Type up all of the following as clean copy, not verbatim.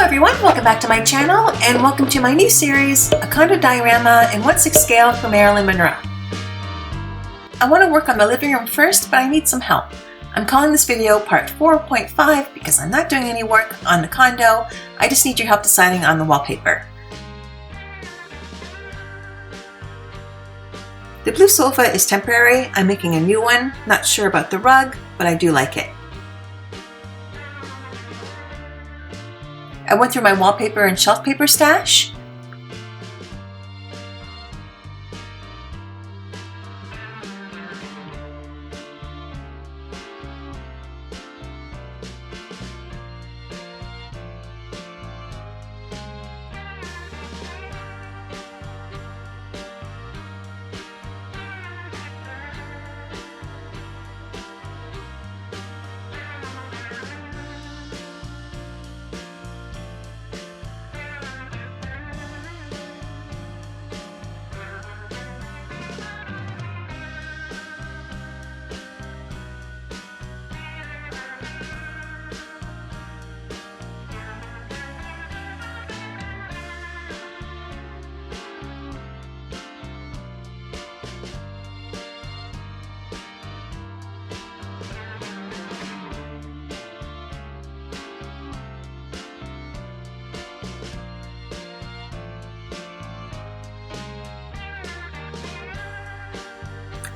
everyone, welcome back to my channel and welcome to my new series, a condo diorama in 1/6 scale for Marilyn Monroe. I want to work on the living room first, but I need some help. I'm calling this video part 4.5 because I'm not doing any work on the condo. I just need your help deciding on the wallpaper. The blue sofa is temporary. I'm making a new one. Not sure about the rug, but I do like it. I went through my wallpaper and shelf paper stash.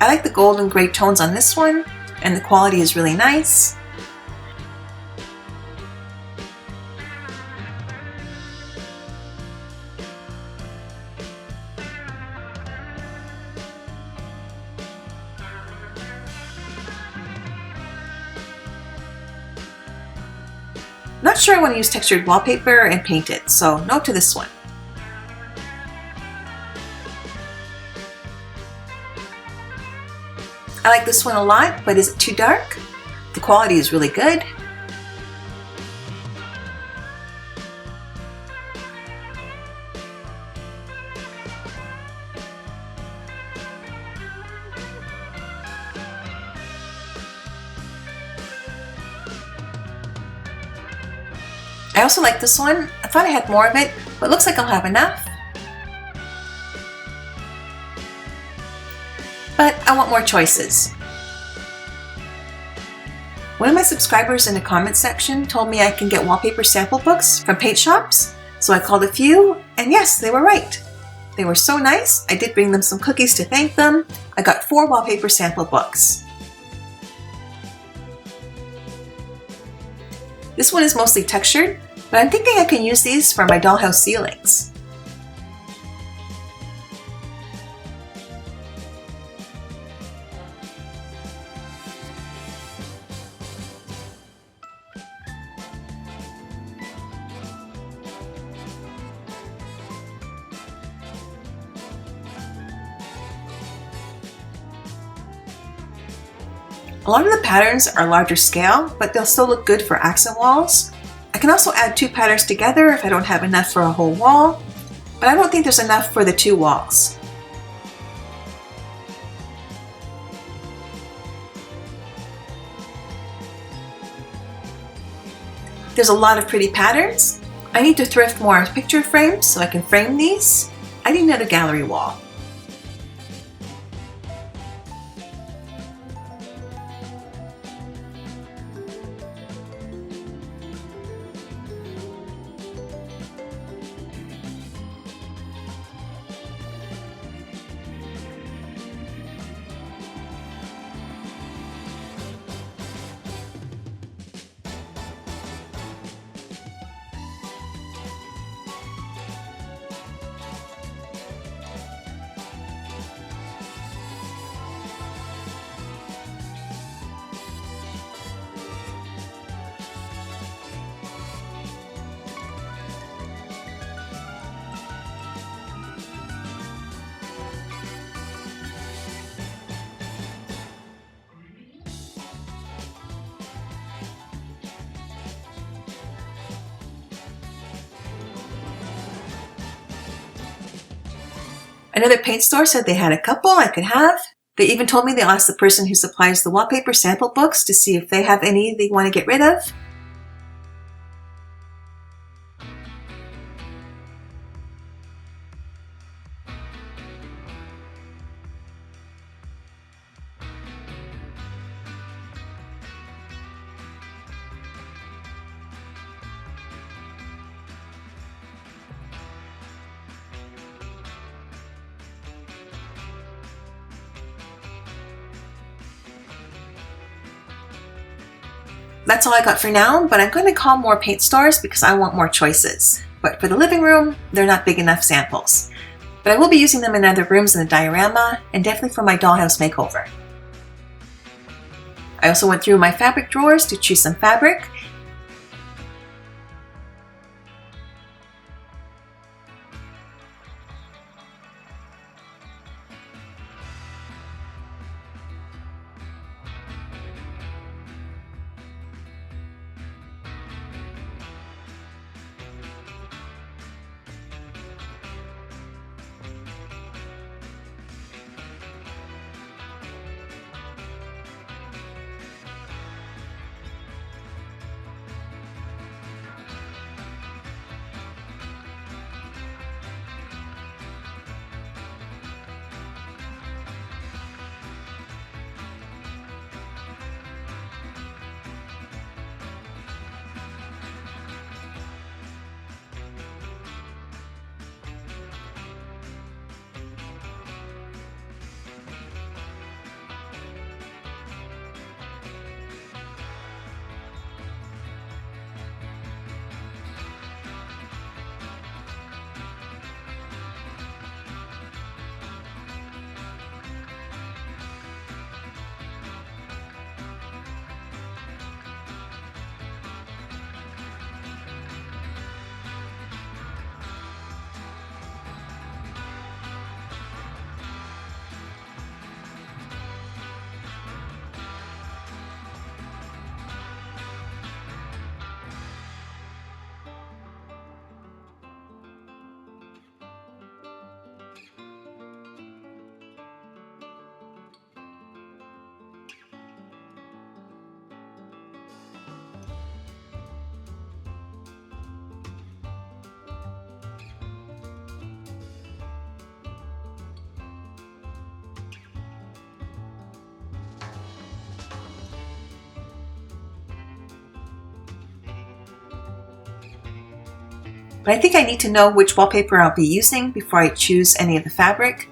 I like the gold and gray tones on this one, and the quality is really nice. Not sure I want to use textured wallpaper and paint it, so no to this one. I like this one a lot, but is it too dark? The quality is really good. I also like this one. I thought I had more of it, but it looks like I'll have enough. But I want more choices. One of my subscribers in the comment section told me I can get wallpaper sample books from paint shops, so I called a few, and yes, they were right. They were so nice. I did bring them some cookies to thank them. I got 4 wallpaper sample books. This one is mostly textured, but I'm thinking I can use these for my dollhouse ceilings. A lot of the patterns are larger scale, but they'll still look good for accent walls. I can also add 2 patterns together if I don't have enough for a whole wall, but I don't think there's enough for the 2 walls. There's a lot of pretty patterns. I need to thrift more picture frames so I can frame these. I need another gallery wall. Another paint store said they had a couple I could have. They even told me they'll ask the person who supplies the wallpaper sample books to see if they have any they want to get rid of. That's all I got for now, but I'm going to call more paint stores because I want more choices. But for the living room, they're not big enough samples. But I will be using them in other rooms in the diorama and definitely for my dollhouse makeover. I also went through my fabric drawers to choose some fabric. But I think I need to know which wallpaper I'll be using before I choose any of the fabric.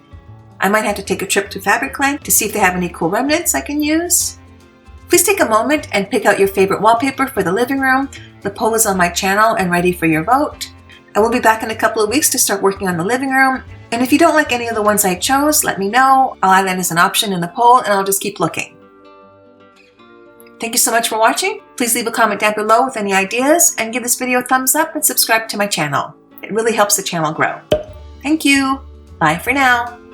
I might have to take a trip to Fabricland to see if they have any cool remnants I can use. Please take a moment and pick out your favorite wallpaper for the living room. The poll is on my channel and ready for your vote. I will be back in a couple of weeks to start working on the living room. And if you don't like any of the ones I chose, let me know. I'll add that as an option in the poll and I'll just keep looking. Thank you so much for watching. Please leave a comment down below with any ideas and give this video a thumbs up and subscribe to my channel. It really helps the channel grow. Thank you. Bye for now.